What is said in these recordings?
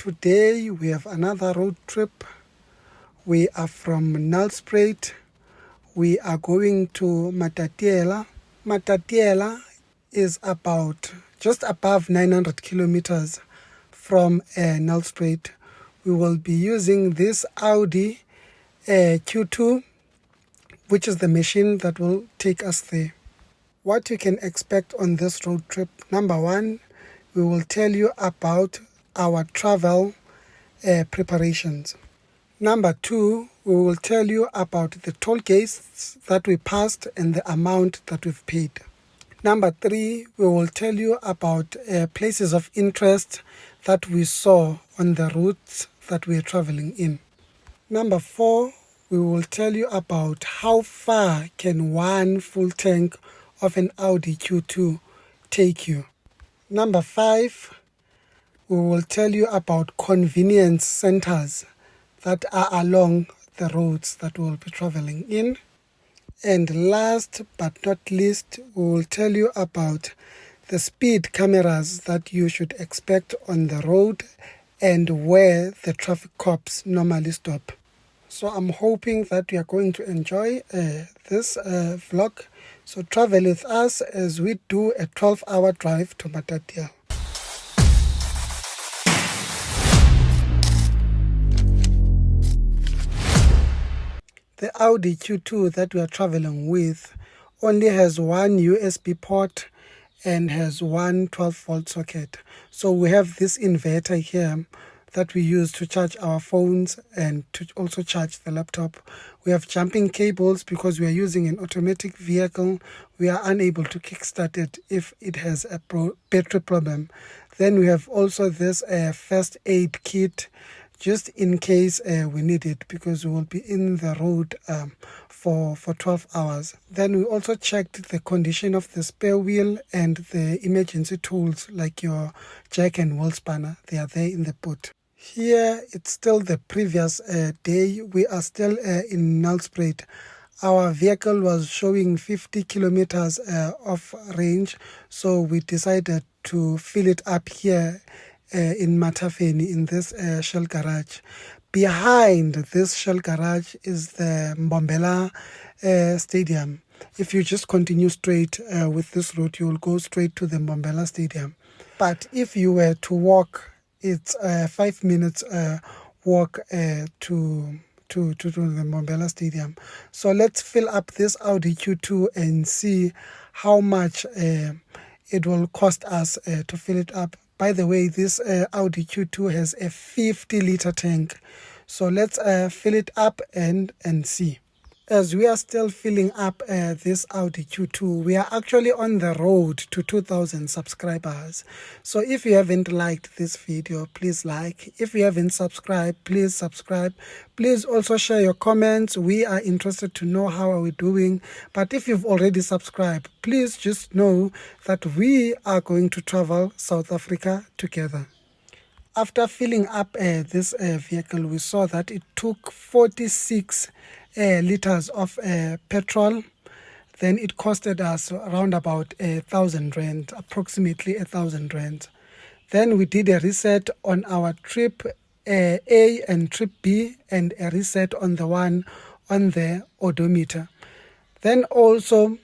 Today we have another road trip. We are from Nelspruit. We are going to Matatiele. Matatiele is about just above 900 kilometers from Nelspruit. We will be using this Audi Q2, which is the machine that will take us there. What you can expect on this road trip: number one, we will tell you about our travel preparations. Number two, we will tell you about the toll gates that we passed and the amount that we've paid. Number three, we will tell you about places of interest that we saw on the routes that we are traveling in. Number four, we will tell you about how far can one full tank of an Audi Q2 take you. Number five, we will tell you about convenience centers that are along the roads that we'll be traveling in. And last but not least, we will tell you about the speed cameras that you should expect on the road and where the traffic cops normally stop. So I'm hoping that you are going to enjoy this vlog. So travel with us as we do a 12-hour drive to Matatiele. The Audi Q2 that we are traveling with only has one USB port and has one 12-volt socket. So we have this inverter here that we use to charge our phones and to also charge the laptop. We have jumping cables because we are using an automatic vehicle. We are unable to kickstart it if it has a battery problem. Then we have also this first aid kit, just in case we need it, because we will be in the road for 12 hours. Then we also checked the condition of the spare wheel and the emergency tools like your jack and wheel spanner. They are there in the boot. Here it's still the previous day. We are still in Nelspruit. Our vehicle was showing 50 kilometers of range, so we decided to fill it up here in Matafeni in this Shell garage. Behind this Shell garage is the Mbombela Stadium. If you just continue straight with this route, you will go straight to the Mbombela Stadium. But if you were to walk, it's 5 minutes walk to the Mbombela Stadium. So let's fill up this Audi Q2 and see how much it will cost us to fill it up. By the way, this Audi Q2 has a 50-liter tank. So let's fill it up and see. As we are still filling up this Audi Q2, we are actually on the road to 2,000 subscribers. So if you haven't liked this video, please like. If you haven't subscribed, please subscribe. Please also share your comments. We are interested to know how are we doing. But if you've already subscribed, please just know that we are going to travel South Africa together. After filling up this vehicle, we saw that it took 46 liters of petrol. Then it costed us around about 1,000 rand, approximately 1,000 rand. Then we did a reset on our trip A and trip B, and a reset on the one on the odometer. Then also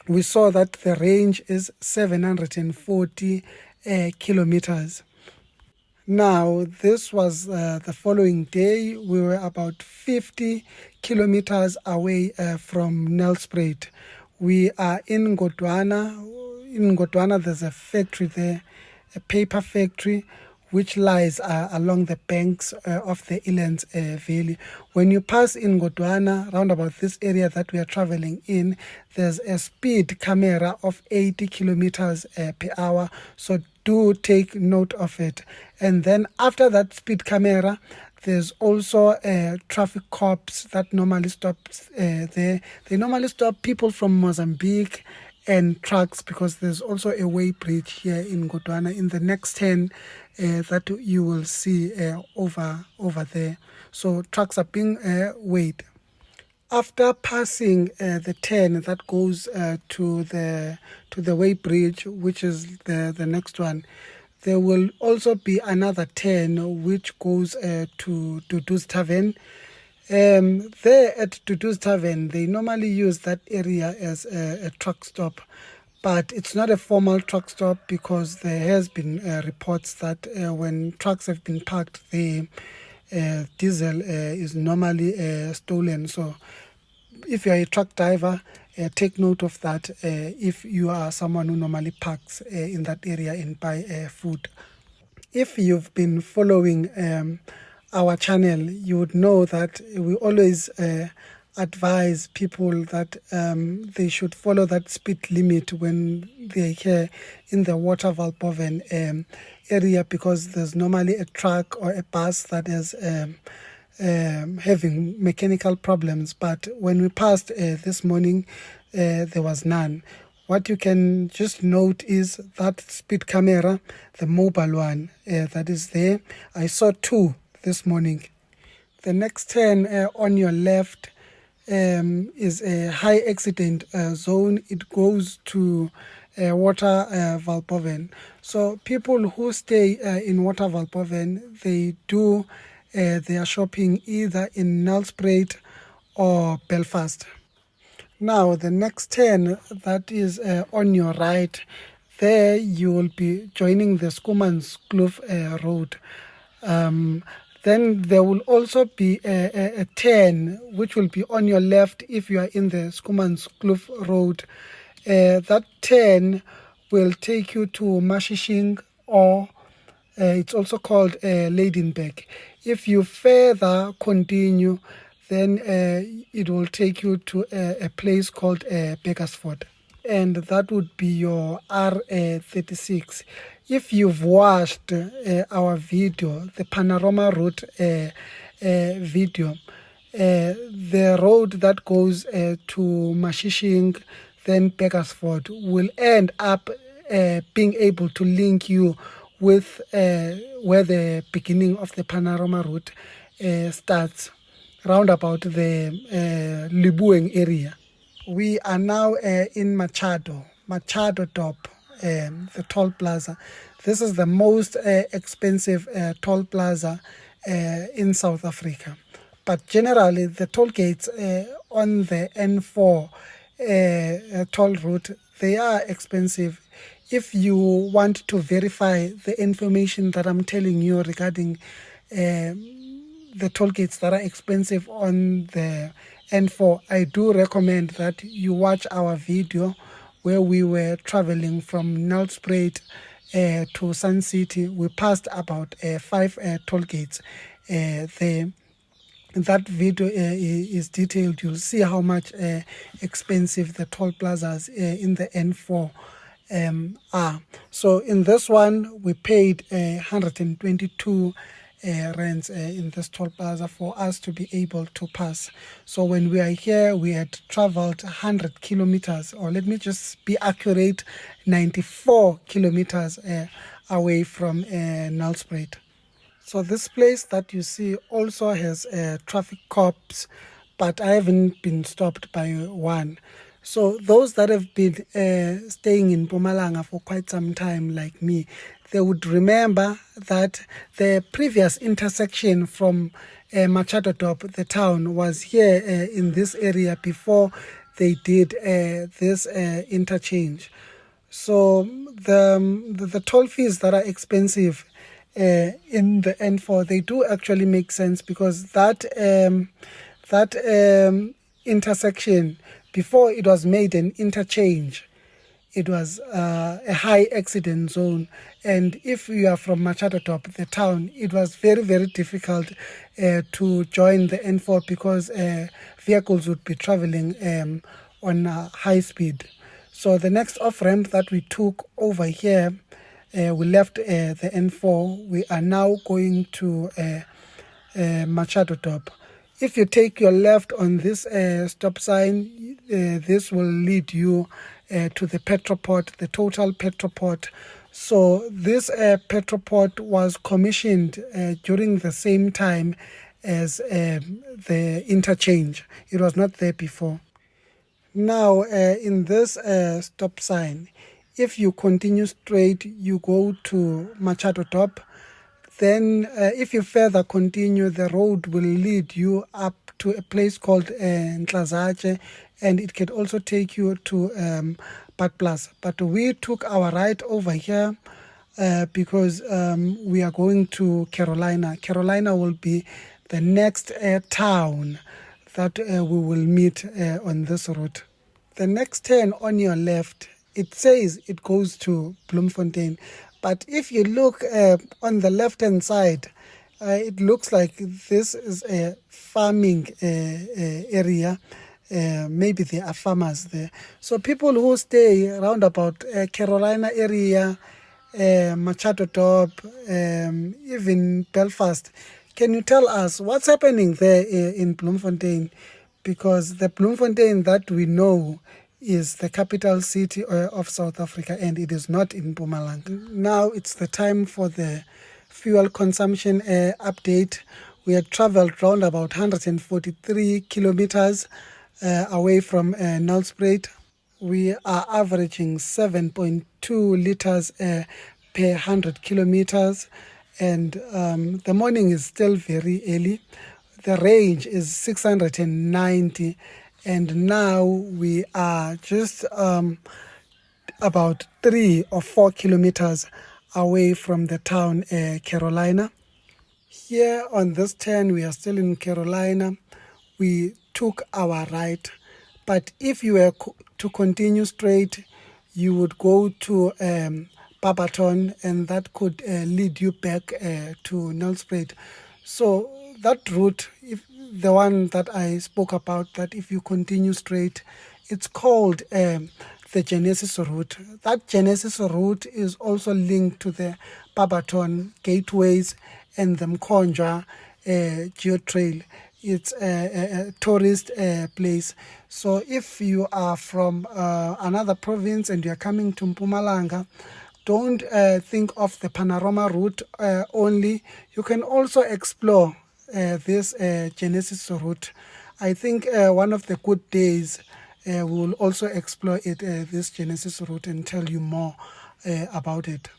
we saw that the range is 740 kilometers. Now, this was the following day. We were about 50 kilometers away from Nelspruit. We are in Godwana. In Godwana, there's a factory there, a paper factory, which lies along the banks of the Elands Valley. When you pass in Godwana, round about this area that we are traveling in, there's a speed camera of 80 kilometers per hour. So do take note of it. And then after that speed camera, there's also traffic cops that normally stop there. They normally stop people from Mozambique and trucks, because there's also a way bridge here in Godwana in the next 10 that you will see over there. So trucks are being weighed. After passing the 10 that goes to the way bridge, which is the next one, There will also be another 10 which goes to Dudu's Tavern. There at Dudu's Tavern, they normally use that area as a truck stop, but it's not a formal truck stop because there has been reports that when trucks have been parked, the diesel is normally stolen. So if you are a truck driver, take note of that if you are someone who normally parks in that area and buy food. If you've been following our channel, you would know that we always advise people that they should follow that speed limit when they're here in the Waterval Boven area, because there's normally a truck or a bus that is having mechanical problems. But when we passed this morning, there was none. What you can just note is that speed camera, the mobile one that is there. I saw 2 this morning. The next turn on your left is a high accident zone. It goes to Waterval Boven. So people who stay in Waterval Boven, they do their shopping either in Nelspruit or Belfast. Now, the next turn that is on your right, there you will be joining the Schoemanskloof Road. Then there will also be a turn which will be on your left if you are in the Schoemanskloof Road. That turn will take you to Mashishing, or it's also called Leidenburg. If you further continue, then it will take you to a place called Bakersford, and that would be your R36. If you've watched our video, the Panorama Route video, the road that goes to Mashishing, then Bakersford, will end up being able to link you with where the beginning of the Panorama Route starts, round about the Libueng area. We are now in Machado Top, the toll plaza. This is the most expensive toll plaza in South Africa. But generally, the toll gates on the N4 toll route, they are expensive. If you want to verify the information that I'm telling you regarding the toll gates that are expensive on the N4, I do recommend that you watch our video where we were traveling from Nelspruit to Sun City. We passed about 5 toll gates there. That video is detailed. You'll see how much expensive the toll plazas in the N4 are. So in this one, we paid 122 rands in this toll plaza for us to be able to pass. So when we are here, we had traveled 100 kilometers, or let me just be accurate, 94 kilometers away from Nelspruit. So this place that you see also has traffic cops, but I haven't been stopped by one. So those that have been staying in Mpumalanga for quite some time, like me, they would remember that the previous intersection from Machado Top, the town, was here in this area before they did this interchange. So the toll fees that are expensive in the N4, they do actually make sense, because that intersection, before it was made an interchange, it was a high accident zone. And if you are from Machado Top, the town, it was very, very difficult to join the N4 because vehicles would be traveling on high speed. So the next off-ramp that we took over here, we left the N4. We are now going to Machado Top. If you take your left on this stop sign, this will lead you to the Petroport, the Total Petroport. So this Petroport was commissioned during the same time as the interchange. It was not there before. Now, in this stop sign, If you continue straight, you go to Machado Top. Then if you further continue, the road will lead you up to a place called Ntlazache, and it can also take you to Park Plaza. But we took our right over here because we are going to Carolina. Carolina will be the next town that we will meet on this route. The next turn on your left, it says it goes to Bloemfontein. But if you look on the left-hand side, it looks like this is a farming area. Maybe there are farmers there. So people who stay around about Carolina area, Machado Top, even Belfast, can you tell us what's happening there in Bloemfontein? Because the Bloemfontein that we know is the capital city of South Africa, and it is not in Mpumalanga. Now it's the time for the fuel consumption update. We had traveled around about 143 kilometers away from Nelspruit. We are averaging 7.2 liters per 100 kilometers, and the morning is still very early. The range is 690, and now we are just about 3 or 4 kilometers away from the town Carolina. Here on this turn, we are still in Carolina. We took our right, but if you were to continue straight, you would go to Barberton, and that could lead you back to Nelspruit. So that route, if the one that I spoke about, that if you continue straight, it's called the Genesis route. That Genesis route is also linked to the Barberton gateways and the Mkhonjwa Geo Trail. It's a tourist place. So if you are from another province and you are coming to Mpumalanga, don't think of the Panorama route only. You can also explore this Genesis route. I think one of the good days we will also explore it, this Genesis route, and tell you more about it.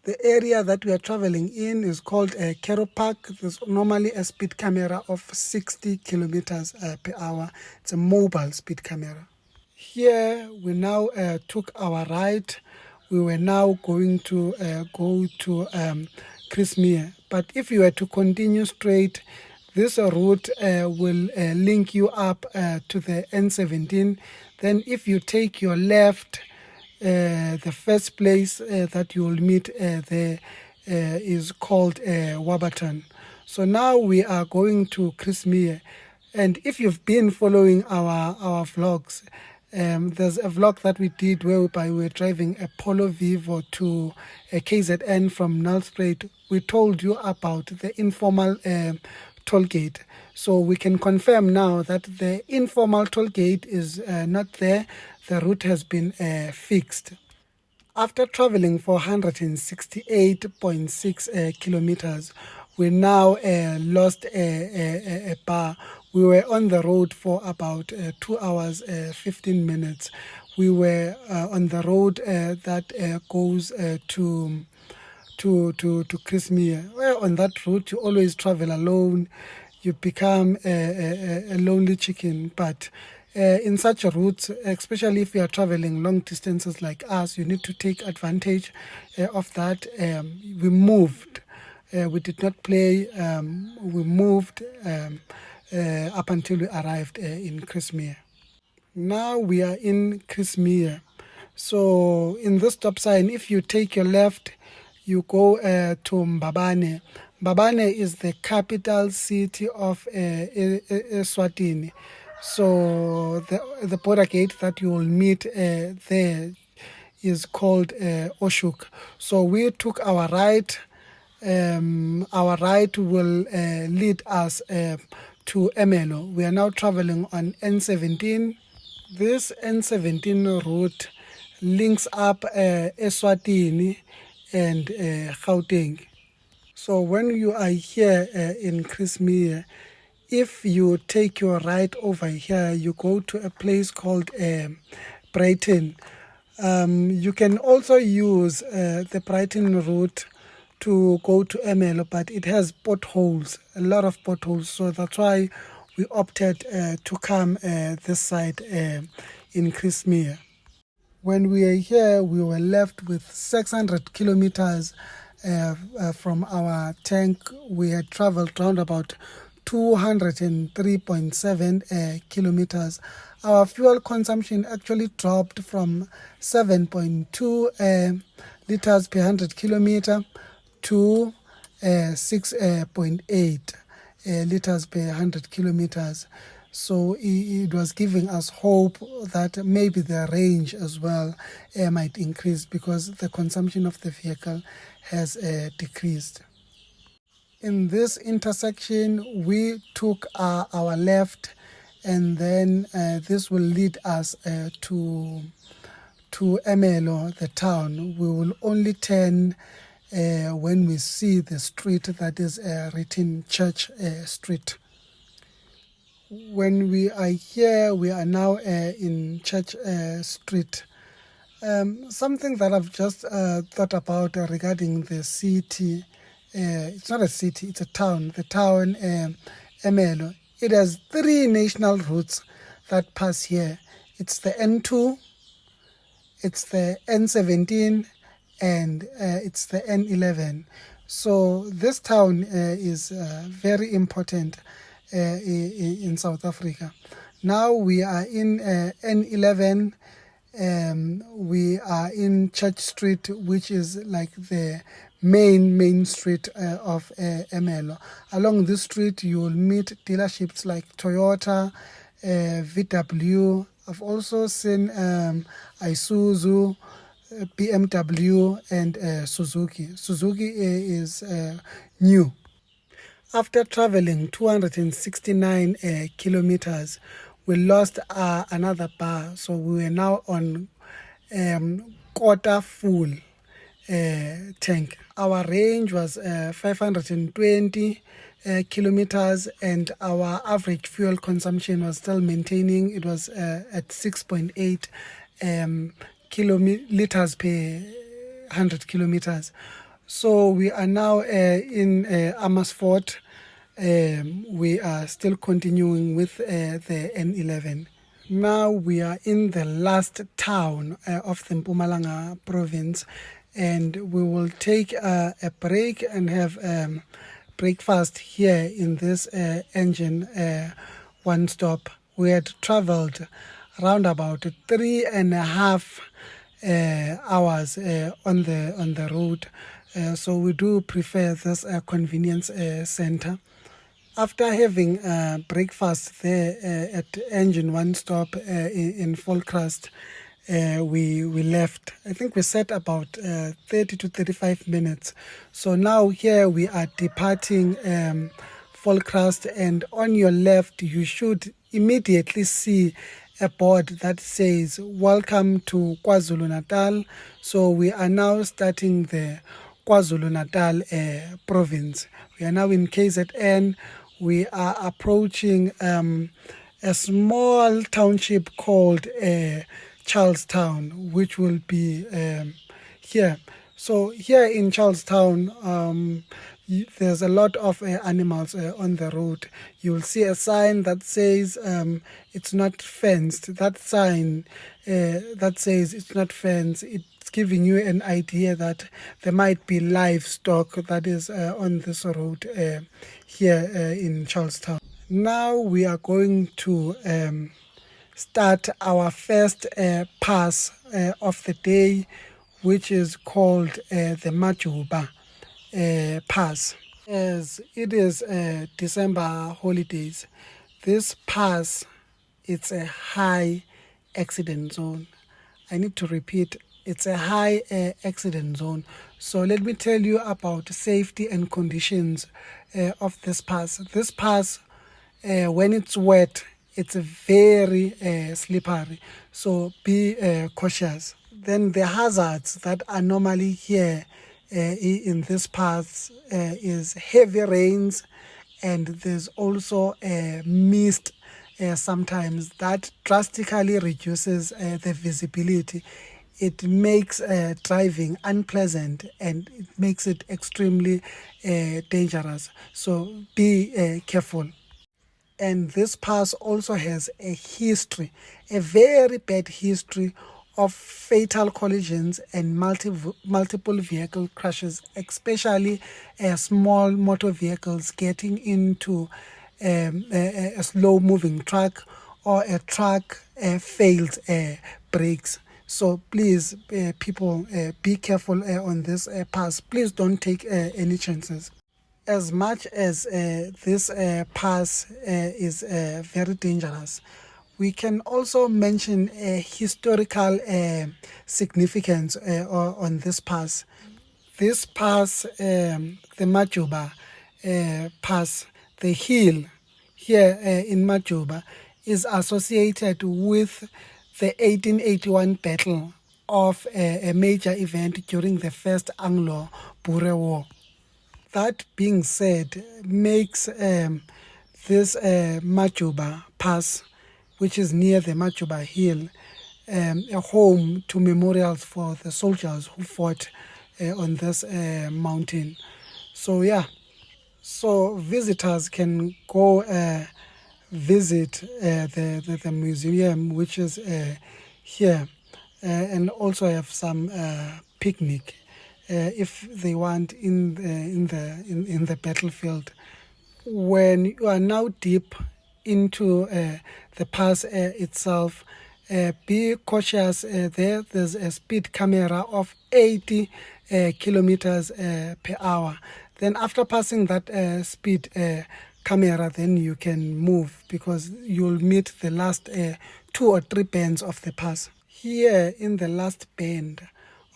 The area that we are traveling in is called Kero Park. There's normally a speed camera of 60 kilometers per hour. It's a mobile speed camera. Here we now took our right. We were now going to go to Christmere. But if you were to continue straight, this route will link you up to the N17. Then if you take your left, the first place that you will meet there is called Warburton. So now we are going to Christmere. And if you've been following our vlogs, there's a vlog that we did whereby we were driving a Polo Vivo to a KZN from Nelspruit. We told you about the informal toll gate. So we can confirm now that the informal toll gate is not there. The route has been fixed. After traveling for 168.6 kilometers, we now lost a bar. We were on the road for about 2 hours 15 minutes. We were on the road that goes to Christmere. Well, on that route, you always travel alone. You become a lonely chicken. But in such a route, especially if you are traveling long distances like us, you need to take advantage of that. We moved. We did not play. We moved up until we arrived in Christmere. Now we are in Christmere. So in this stop sign, if you take your left, you go to Mbabane. Mbabane is the capital city of Eswatini. So the border gate that you will meet there is called Oshuk. So we took our right. Our right will lead us to Emelo. We are now traveling on N17. This N17 route links up Eswatini and Gauteng. So when you are here in Christmere, if you take your right over here, you go to a place called Brighton. You can also use the Brighton route to go to Ermelo, but it has potholes, a lot of potholes. So that's why we opted to come this side in Christmere. When we were here, we were left with 600 kilometers from our tank. We had traveled round about 203.7 kilometers. Our fuel consumption actually dropped from 7.2 liters per 100 kilometer to 6.8 liters per 100 kilometers. So it was giving us hope that maybe the range as well might increase because the consumption of the vehicle has decreased. In this intersection, we took our left, and then this will lead us to Ermelo, the town. We will only turn when we see the street that is written Church Street. When we are here, we are now in Church Street. Something that I've just thought about regarding the city, it's not a city, it's a town. The town, Ermelo, it has 3 national routes that pass here. It's the N2, it's the N17, and it's the N11. So this town is very important in South Africa. Now we are in N11. We are in Church Street, which is like the main street of Ermelo. Along this street, you will meet dealerships like Toyota, VW. I've also seen Isuzu, BMW, and Suzuki. Suzuki is new. After traveling 269 kilometers, we lost another bar, so we were now on quarter full tank. Our range was 520 kilometers, and our average fuel consumption was still maintaining. It was at 6.8 liters per 100 kilometers. So we are now in Amersfoort. We are still continuing with the N11. Now we are in the last town of the Mpumalanga province, and we will take a break and have breakfast here in this engine one stop. We had traveled around about 3.5 hours on the road. So we do prefer this convenience center. After having breakfast there at Engine One Stop in Volkrust, we left. I think we sat about 30 to 35 minutes. So now here we are departing Volkrust, and on your left you should immediately see a board that says "Welcome to KwaZulu-Natal." So we are now starting the KwaZulu-Natal province. We are now in KZN. We are approaching a small township called Charlestown, which will be here. So here in Charlestown, there's a lot of animals on the road. You'll see a sign that says it's not fenced. That sign that says it's not fenced, it's giving you an idea that there might be livestock that is on this road here in Charlestown. Now we are going to start our first pass of the day, which is called the Majuba pass. As it is December holidays, this pass, it's a high accident zone. I need to repeat, it's a high accident zone. So let me tell you about safety and conditions of this pass. This pass, when it's wet, it's very slippery. So be cautious. Then the hazards that are normally here in this pass is heavy rains, and there's also mist sometimes that drastically reduces the visibility. it makes driving unpleasant and it makes it extremely dangerous. So be careful. And this pass also has a history, a very bad history of fatal collisions and multiple vehicle crashes, especially small motor vehicles getting into a slow moving truck, or a truck failed brakes. So please, people, be careful on this pass. Please don't take any chances. As much as this pass is very dangerous, we can also mention historical significance on this pass. This pass, the Majuba pass, the hill here in Majuba, is associated with the 1881 battle of a major event during the First Anglo-Boer War. That being said, makes this Majuba Pass, which is near the Majuba Hill, a home to memorials for the soldiers who fought on this mountain. So yeah, so visitors can go visit the museum, which is here, and also have some picnic if they want in the battlefield. When you are now deep into the pass itself, be cautious. There's a speed camera of 80 kilometers per hour. Then after passing that speed camera, then you can move, because you'll meet the last 2 or 3 bends of the pass. Here in the last bend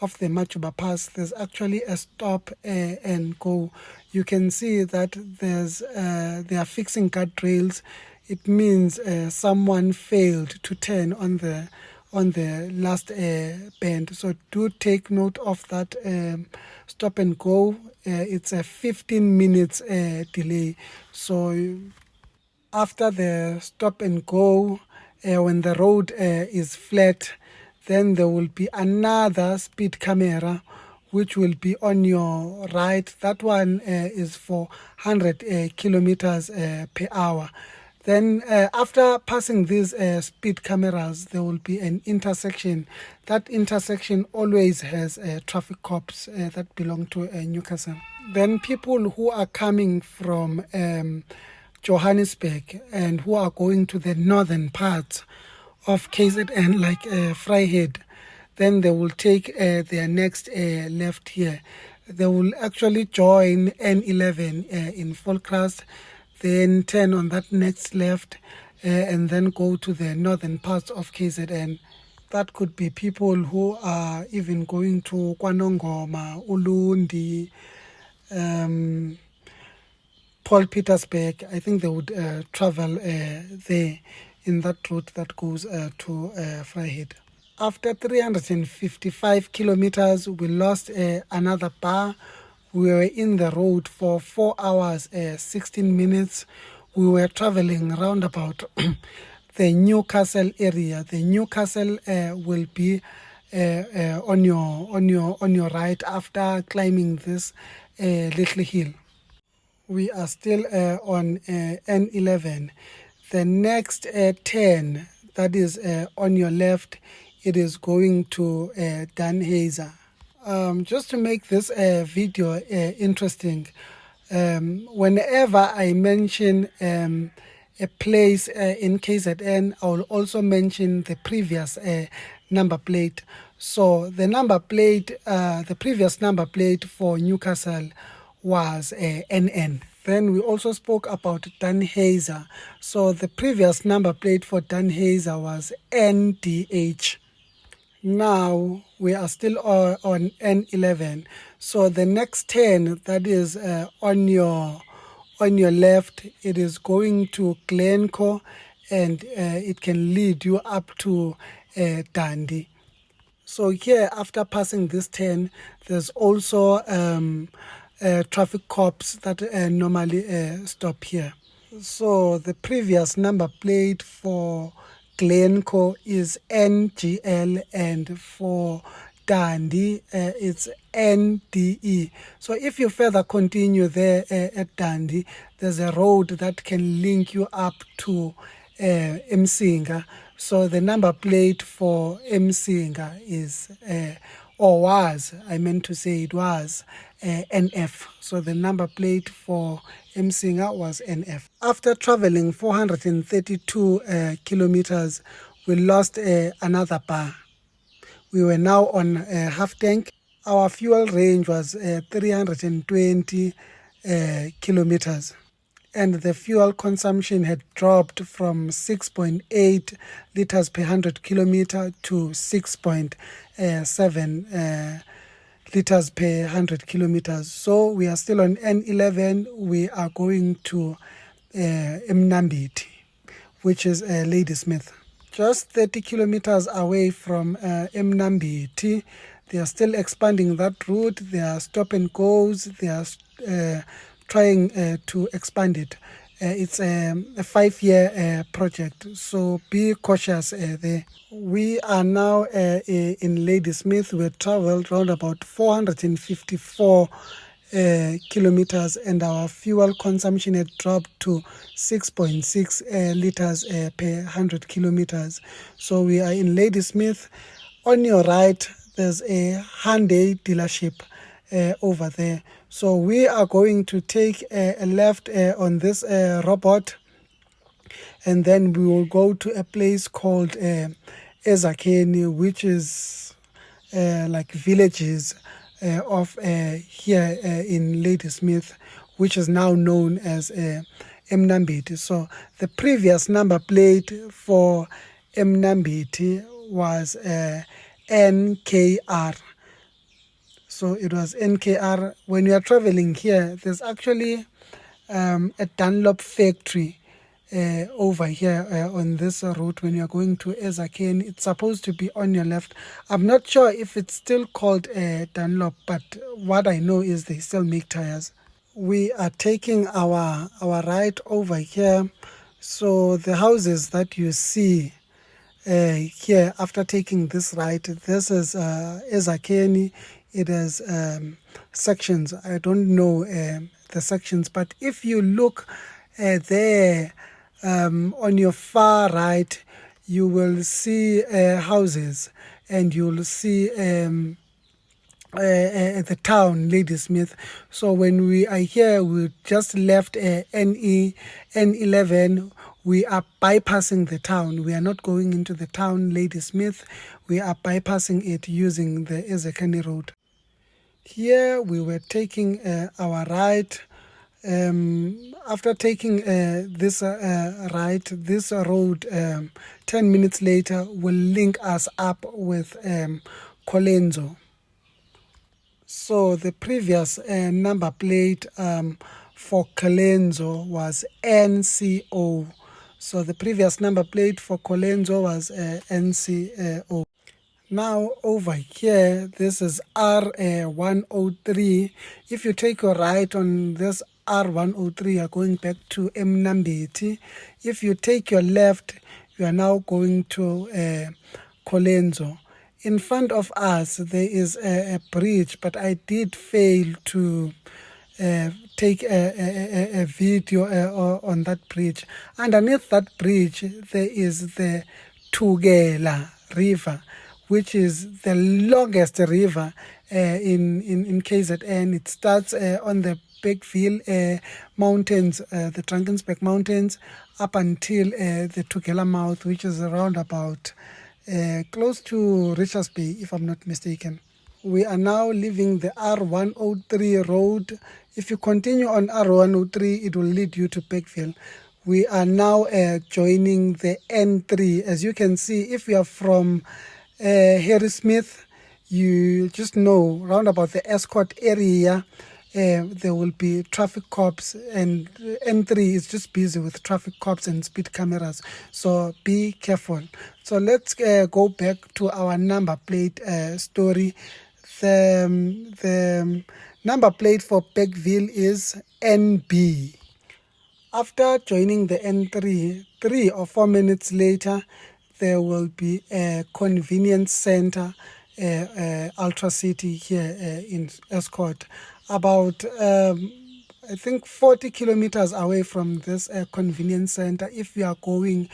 of the Majuba Pass, there's actually a stop and go. You can see that they are fixing guardrails. It means someone failed to turn on the last bend. So do take note of that stop and go. It's a 15 minutes delay. So after the stop and go, when the road is flat, then there will be another speed camera which will be on your right. That one is for 100 kilometers per hour. Then after passing these speed cameras, there will be an intersection. That intersection always has traffic cops that belong to Newcastle. Then people who are coming from Johannesburg and who are going to the northern parts of KZN, like Vryheid, then they will take their next left here. They will actually join N11 in Volkrust, then turn on that next left, and then go to the northern parts of KZN. That could be people who are even going to KwaNongoma, Ulundi, Paul Petersburg. I think they would travel there in that route that goes to Vryheid. After 355 kilometers, we lost another bar. We were in the road for 4 hours, 16 minutes. We were traveling around about the Newcastle area. The Newcastle will be on your right after climbing this little hill. We are still on N11. The next 10, that is on your left, it is going to Dannhauser. Just to make this video interesting, whenever I mention a place in KZN, I will also mention the previous number plate. So the number plate, the previous number plate for Newcastle was NN. Then we also spoke about Dannhauser. So the previous number plate for Dannhauser was NDH. Now we are still on N11. So the next 10, that is on your left, it is going to Glencoe, and it can lead you up to Dundee. So here, after passing this 10, there's also traffic cops that normally stop here. So the previous number plate for Glencoe is NGL, and for Dundee it's NDE. So if you further continue there at Dundee, there's a road that can link you up to Msinga. So the number plate for Msinga is or was, I meant to say it was NF. So the number plate for Msinga was NF. After traveling 432 kilometers, we lost another bar. We were now on half tank. Our fuel range was 320 kilometers. And the fuel consumption had dropped from 6.8 liters per 100 kilometer to 6.7 liters per 100 kilometers. So we are still on N11. We are going to Mnambiti, which is Ladysmith. Just 30 kilometers away from Mnambiti. They are still expanding that route. There are stop and goes. They are trying to expand it. It's a 5-year project, so be cautious there. We are now in Ladysmith. We traveled around about 454 kilometers, and our fuel consumption had dropped to 6.6 liters per 100 kilometers. So we are in Ladysmith. On your right, there's a Hyundai dealership over there. So we are going to take a left on this robot, and then we will go to a place called Ezakheni, which is like villages of here in Ladysmith, which is now known as Mnambiti. So the previous number plate for Mnambiti was NKR. So it was NKR. When you are traveling here, there's actually a Dunlop factory over here on this route. When you're going to Ezakheni, it's supposed to be on your left. I'm not sure if it's still called Dunlop, but what I know is they still make tires. We are taking our right over here. So the houses that you see here after taking this right, this is Ezakheni. It has sections. I don't know the sections, but if you look there on your far right, you will see houses, and you'll see the town Ladysmith. So when we are here, we just left N11. We are bypassing the town. We are not going into the town Ladysmith. We are bypassing it using the Ezakheni road. Here we were taking our right. After taking this right, this road 10 minutes later will link us up with Colenso. So the previous number plate for Colenso was NCO. So the previous number plate for Colenso was NCO. Now over here, this is R103. If you take a right on this R103, you are going back to Mnambiti. If you take your left, you are now going to Colenso. In front of us, there is a bridge, but I did fail to take a video on that bridge. Underneath that bridge, there is the Tugela River, which is the longest river in KZN. It starts on the Bergville Mountains, the Drakensberg Mountains, up until the Tugela mouth, which is around about close to Richards Bay, if I'm not mistaken. We are now leaving the R103 road. If you continue on R103, it will lead you to Bergville. We are now joining the N3. As you can see, if you are from Harrismith, you just know round about the Escort area, there will be traffic cops, and N3 is just busy with traffic cops and speed cameras, so be careful. So let's go back to our number plate story. The number plate for Bergville is NB. After joining the N3, 3 or 4 minutes later, there will be a convenience center, Ultra City here in Escort, about I think 40 kilometers away from this convenience center. If you are going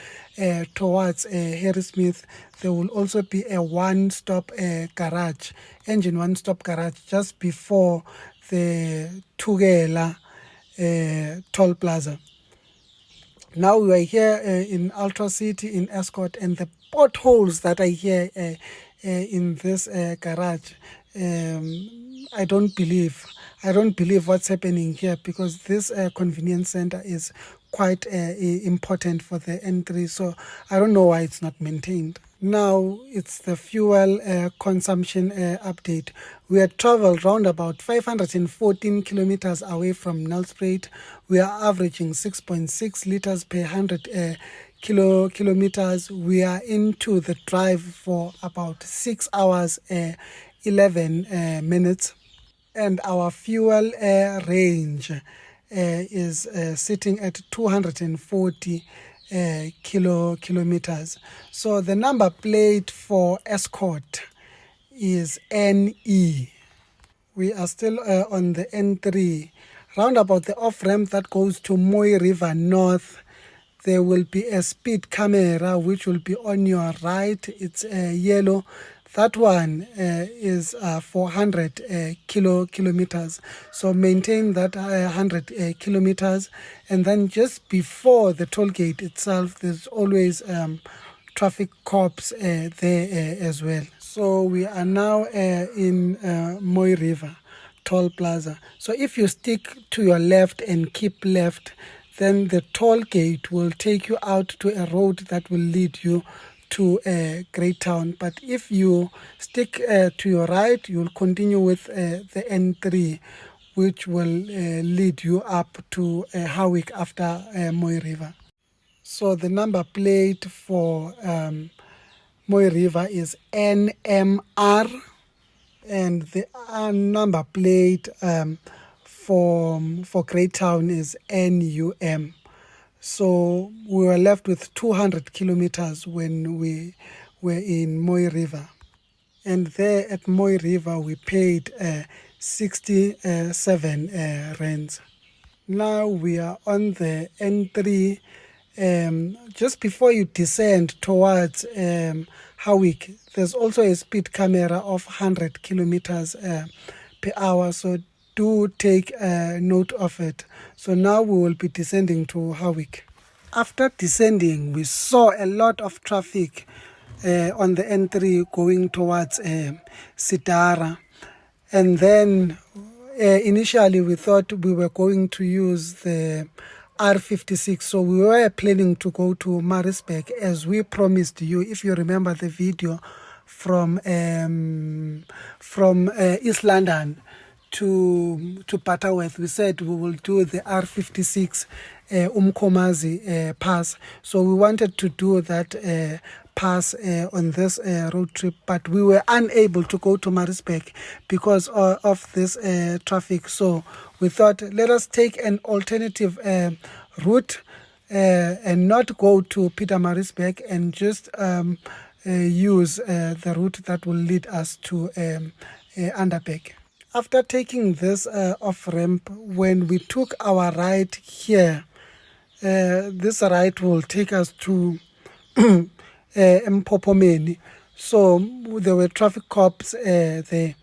towards Harrismith, there will also be a one-stop garage, engine one-stop garage, just before the Tugela toll plaza. Now we are here in Ultra City in Escort, and the potholes that I hear in this garage, I don't believe what's happening here, because this convenience center is quite important for the N3, so I don't know why it's not maintained. Now it's the fuel consumption update. We had traveled round about 514 kilometers away from Nelspruit. We are averaging 6.6 liters per 100 kilometers. We are into the drive for about 6 hours 11 minutes, and our fuel range is sitting at 240 kilometers. So the number plate for Escort is NE. We are still on the N3. Round about the off-ramp that goes to Mooi River North, there will be a speed camera which will be on your right. It's yellow. That one is 400 kilometers. So maintain that 100 kilometers. And then just before the toll gate itself, there's always traffic cops there as well. So we are now in Mooi River Toll Plaza. So if you stick to your left and keep left, then the toll gate will take you out to a road that will lead you to Greytown. But if you stick to your right, you'll continue with the N3, which will lead you up to Howick after Mooi River. So the number plate for Mooi River is NMR, and the number plate for Greytown is NUM. So we were left with 200 kilometers when we were in Mooi River. And there at Mooi River, we paid 67 rands. Now we are on the N3. Just before you descend towards Howick, there's also a speed camera of 100 kilometers per hour. So do take note of it. So now we will be descending to Howick. After descending, we saw a lot of traffic on the N3 going towards Sidara. And then initially we thought we were going to use the R56. So we were planning to go to Maritzburg, as we promised you. If you remember the video from East London to Butterworth, we said we will do the R56 Umkomazi pass. So we wanted to do that pass on this road trip, but we were unable to go to Maritzburg because of this traffic. So we thought, let us take an alternative route and not go to Pietermaritzburg, and just use the route that will lead us to Underberg. After taking this off-ramp, when we took our right here, this right will take us to Mpopomeni. So there were traffic cops there,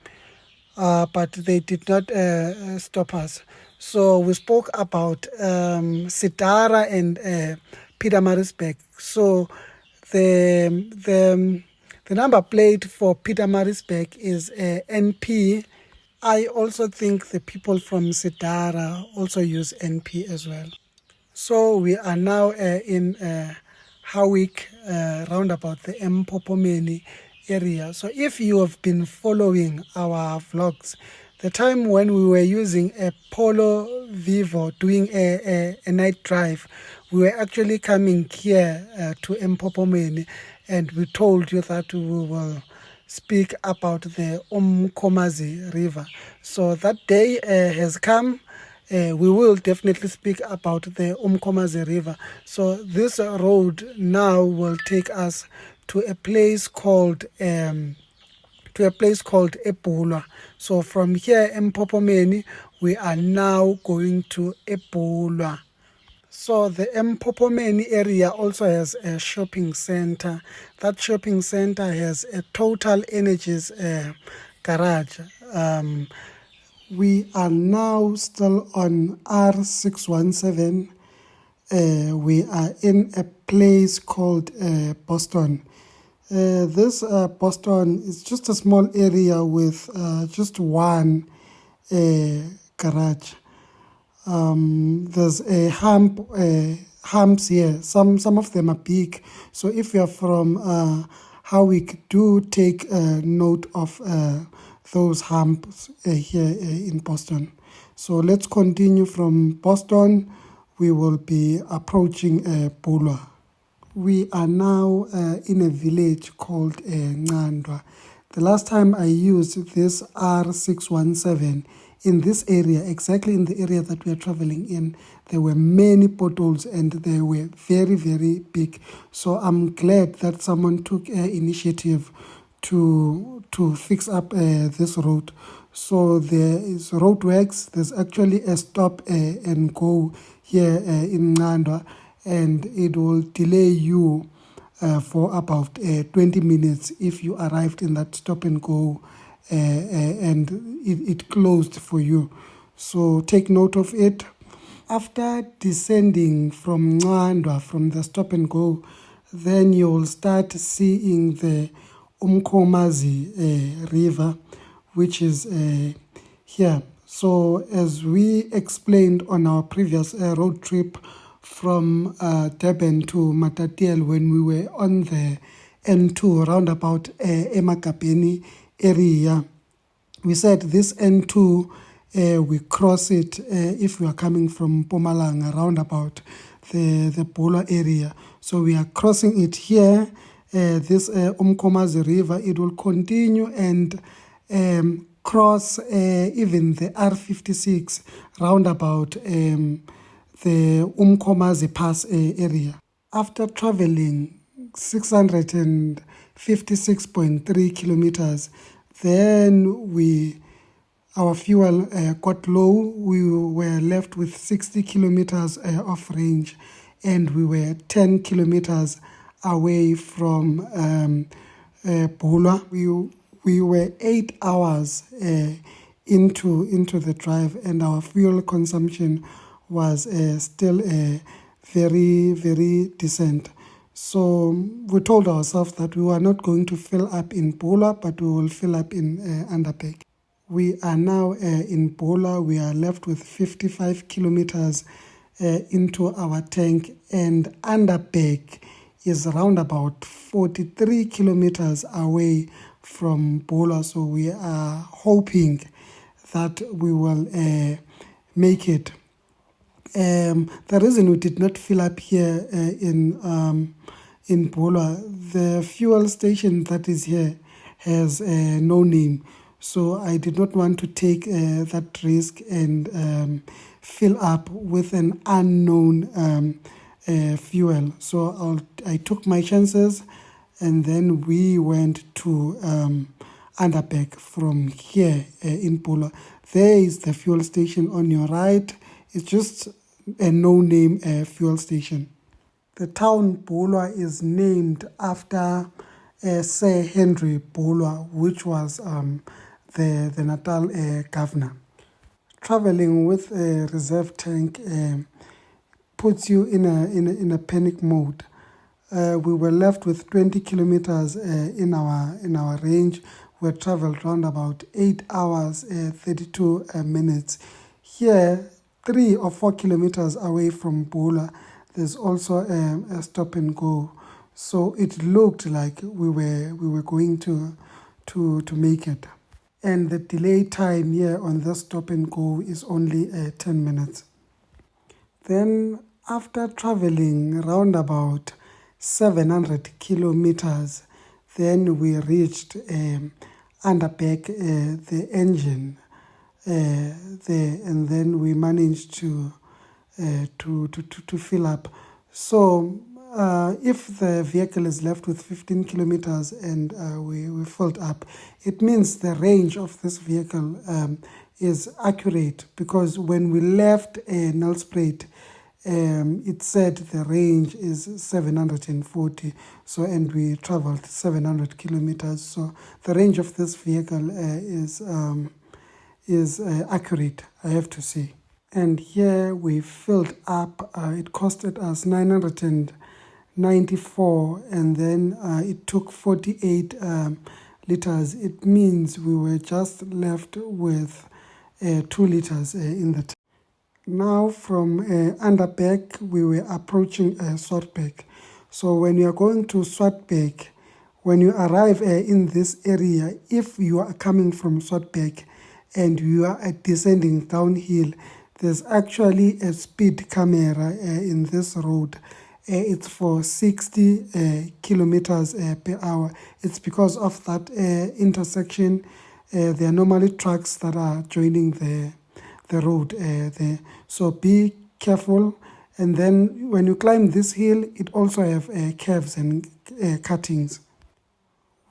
but they did not stop us. So we spoke about Sidara and Pietermaritzburg. So the number plate for Pietermaritzburg is NP. I also think the people from Sidara also use NP as well. So we are now in Howick, round about the Mpopomeni area. So if you have been following our vlogs, the time when we were using a Polo Vivo doing a night drive, we were actually coming here to Mpopomeni, and we told you that we will speak about the Umkomazi River. So that day has come. We will definitely speak about the Umkomazi River. So this road now will take us to a place called Ebulwa. So from here in Mpopomeni, we are now going to Ebulwa. So the Mpopomeni area also has a shopping center. That shopping center has a Total Energies garage. We are now still on R617. We are in a place called Boston. This Boston is just a small area with just one garage. There's a humps here. Some of them are big. So if you are from Howick, do take note of those humps here in Boston. So let's continue from Boston. We will be approaching Bulwer. We are now in a village called Ngandwa. The last time I used this R617 in this area, exactly in the area that we are traveling in, there were many potholes and they were very, very big. So I'm glad that someone took initiative to fix up this road. So there is roadworks. There's actually a stop and go here in Ngandwa, and it will delay you for about 20 minutes if you arrived in that stop and go and it closed for you. So take note of it. After descending from Ngandwa, from the stop and go, then you'll start seeing the Umkomazi River, which is here. So as we explained on our previous road trip from Durban to Matatiele, when we were on the N2 roundabout Emakapeni area, we said this N2 we cross it if we are coming from Mpumalanga roundabout the Bulwer area. So we are crossing it here. This Umkomazi River, it will continue and cross even the R56 roundabout the Umkomazi Pass area. After traveling 656.3 kilometers, then our fuel got low. We were left with 60 kilometers of range, and we were 10 kilometers away from Bulwer. We were 8 hours into the drive, and our fuel consumption was still very, very decent. So we told ourselves that we were not going to fill up in Bulwer, but we will fill up in Underberg. We are now in Bulwer. We are left with 55 kilometers into our tank, and Underberg is around about 43 kilometers away from Bulwer. So we are hoping that we will make it. The reason we did not fill up here in Bulwer, the fuel station that is here has no name. So I did not want to take that risk and fill up with an unknown fuel. So I took my chances, and then we went to Underberg from here in Bulwer. There is the fuel station on your right. It's just a no-name fuel station. The town Bulwer is named after Sir Henry Bulwer, which was the Natal governor. Traveling with a reserve tank puts you in a panic mode. We were left with 20 kilometers in our range. We traveled around about 8 hours 32 minutes. Here, 3 or 4 kilometers away from Bulwer, there's also a stop and go. So it looked like we were going to make it. And the delay time here on the stop and go is only 10 minutes. Then after traveling around about 700 kilometers, then we reached Underberg, the engine there, and then we managed to fill up. So if the vehicle is left with 15 kilometers and we filled up, it means the range of this vehicle is accurate, because when we left Nelspruit, it said the range is 740, so, and we traveled 700 kilometers, so the range of this vehicle is accurate, I have to say. And here we filled up, it costed us 994, and then it took 48 liters. It means we were just left with 2 liters in the tank. Now from Underberg, we were approaching Swartberg. So when you are going to Swartberg, when you arrive in this area, if you are coming from Swartberg and you are descending downhill, there's actually a speed camera in this road. It's for 60 kilometers per hour. It's because of that intersection. There are normally trucks that are joining the road there. So be careful. And then when you climb this hill, it also have curves and cuttings.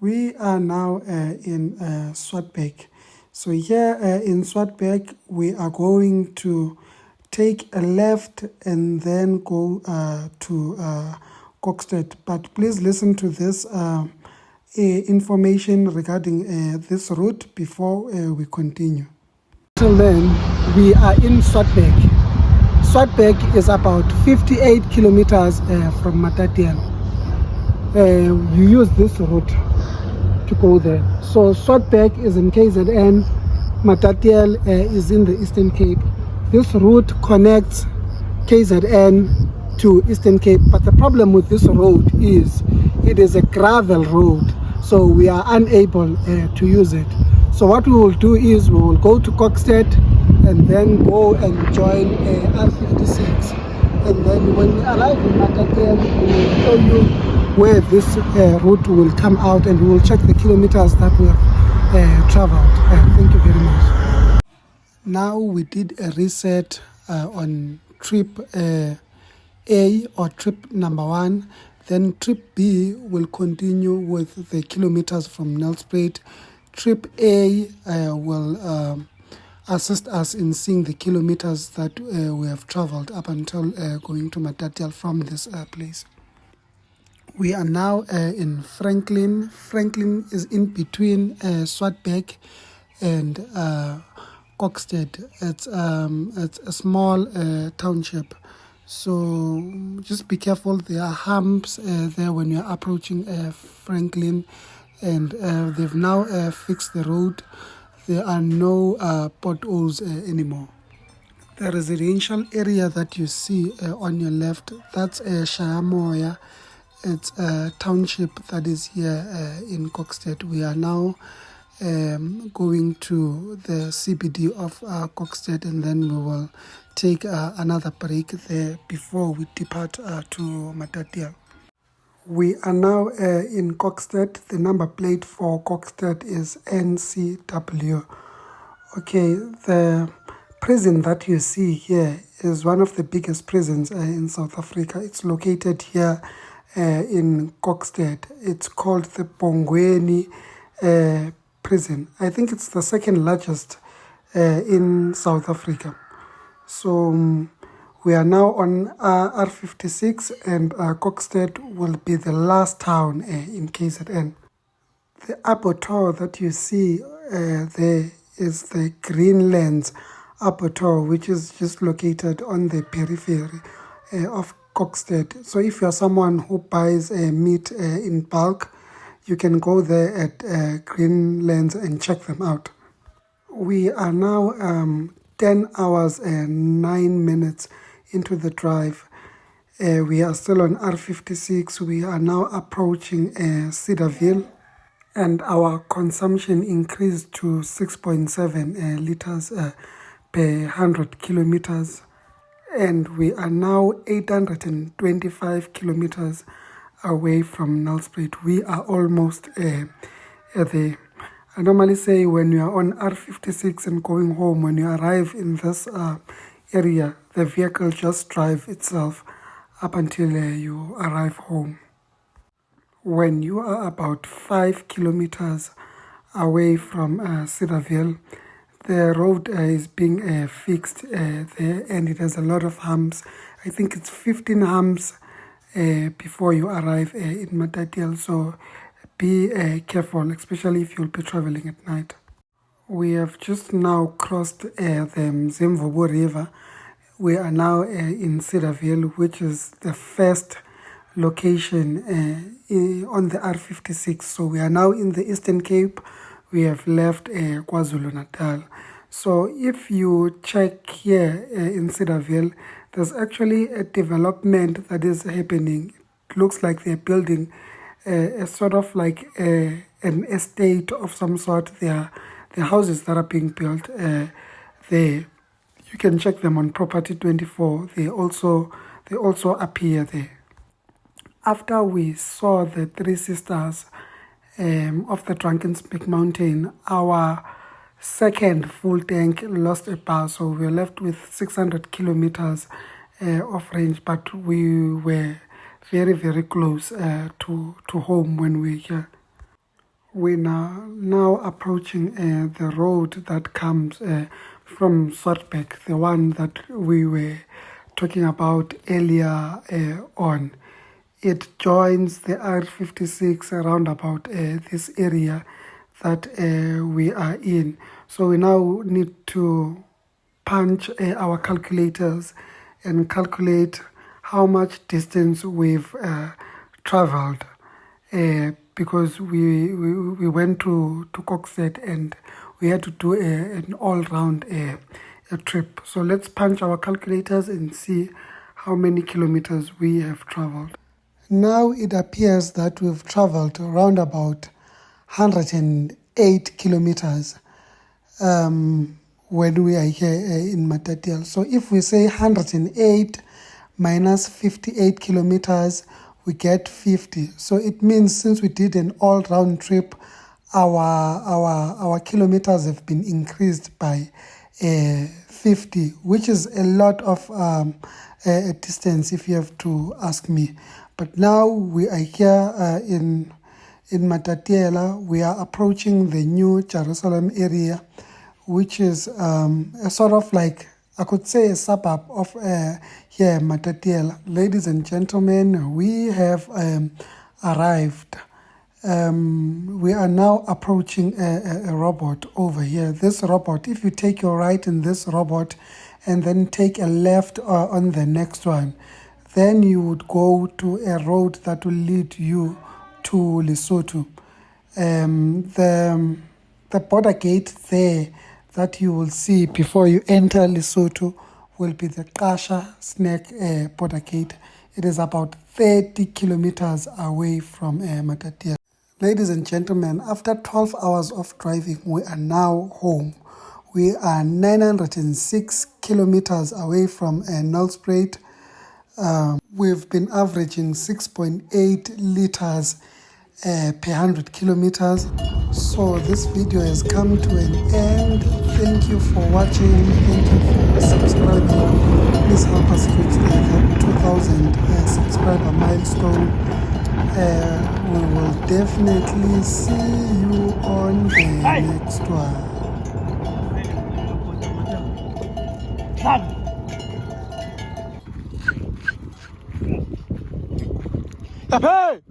We are now in Swartberg. So here in Swartberg, we are going to take a left and then go to Kokstad. But please listen to this information regarding this route before we continue. Till then, we are in Swartberg. Swartberg is about 58 kilometers from Matatiele. You use this route to go there. So Swartberg is in KZN, Matatiele is in the Eastern Cape. This route connects KZN to Eastern Cape, but the problem with this road is it is a gravel road, so we are unable to use it. So what we will do is we will go to Kokstad and then go and join R56. And then when we arrive in Matatiele, we will show you where this route will come out, and we will check the kilometers that we have traveled. Thank you very much. Now we did a reset on trip A, or trip number 1. Then trip B will continue with the kilometers from Nelspruit. Trip A will assist us in seeing the kilometers that we have traveled up until going to Matatiele from this place. We are now in Franklin. Franklin is in between Swartberg and Kokstad. It's a small township, so just be careful. There are humps there when you're approaching Franklin, and they've now fixed the road. There are no potholes anymore. The residential area that you see on your left, that's Shayamoya. It's a township that is here in Kokstad. We are now going to the CBD of Kokstad, and then we will take another break there before we depart to Matatiele. We are now in Kokstad. The number plate for Kokstad is NCW. Okay, the prison that you see here is one of the biggest prisons in South Africa. It's located here in Kokstad. It's called the Bongweni prison. I think it's the second largest in South Africa. So we are now on R56, and Kokstad will be the last town in KZN. The abattoir that you see there is the Greenlands abattoir, which is just located on the periphery of Kokstad. So if you are someone who buys meat in bulk, you can go there at Greenlands and check them out. We are now 10 hours and 9 minutes into the drive. We are still on R56. We are now approaching Cedarville, and our consumption increased to 6.7 liters per 100 kilometers. And we are now 825 kilometers away from Nelspruit. We are almost there. I normally say when you are on R56 and going home, when you arrive in this area, the vehicle just drives itself. up until you arrive home. When you are about 5 kilometers away from Cedarville, the road is being fixed there, and it has a lot of humps. I think it's 15 humps before you arrive in Matatiele, so be careful, especially if you'll be traveling at night. We have just now crossed the Mzimvubu River. We are now in Cedarville, which is the first location on the R56. So we are now in the Eastern Cape. We have left KwaZulu-Natal. So if you check here in Cedarville, there's actually a development that is happening. It looks like they're building a sort of like an estate of some sort. There the houses that are being built there. You can check them on Property 24. They also appear there. After we saw the Three Sisters of the Drakensberg Mountain, our second full tank lost a bar, so we were left with 600 kilometers of range, but we were very, very close to home when we were here. We're now approaching the road that comes from Swartberg, the one that we were talking about earlier on. It joins the R56 around about this area that we are in. So we now need to punch our calculators and calculate how much distance we've traveled. Because we went to Kokset and we had to do an all-round trip. So let's punch our calculators and see how many kilometers we have traveled. Now it appears that we've traveled around about 108 kilometers when we are here in Matatiele. So if we say 108 minus 58 kilometers, we get 50. So it means since we did an all-round trip, our kilometers have been increased by 50, which is a lot of distance if you have to ask me. But now we are here in Matatiele. We are approaching the New Jerusalem area, which is a sort of like, I could say, a suburb of here, Matatiele. Ladies and gentlemen, we have arrived. We are now approaching a robot over here. This robot, if you take your right in this robot and then take a left on the next one, then you would go to a road that will lead you to Lesotho. The border gate there that you will see before you enter Lesotho will be the Qasha Snack border gate. It is about 30 kilometers away from Matatiele. Ladies and gentlemen, after 12 hours of driving, we are now home. We are 906 kilometers away from Nelspruit. We've been averaging 6.8 liters per 100 kilometers. So this video has come to an end. Thank you for watching. Thank you for subscribing. Please help us reach the 2000 subscriber milestone. We will definitely see you on the next one. Hey!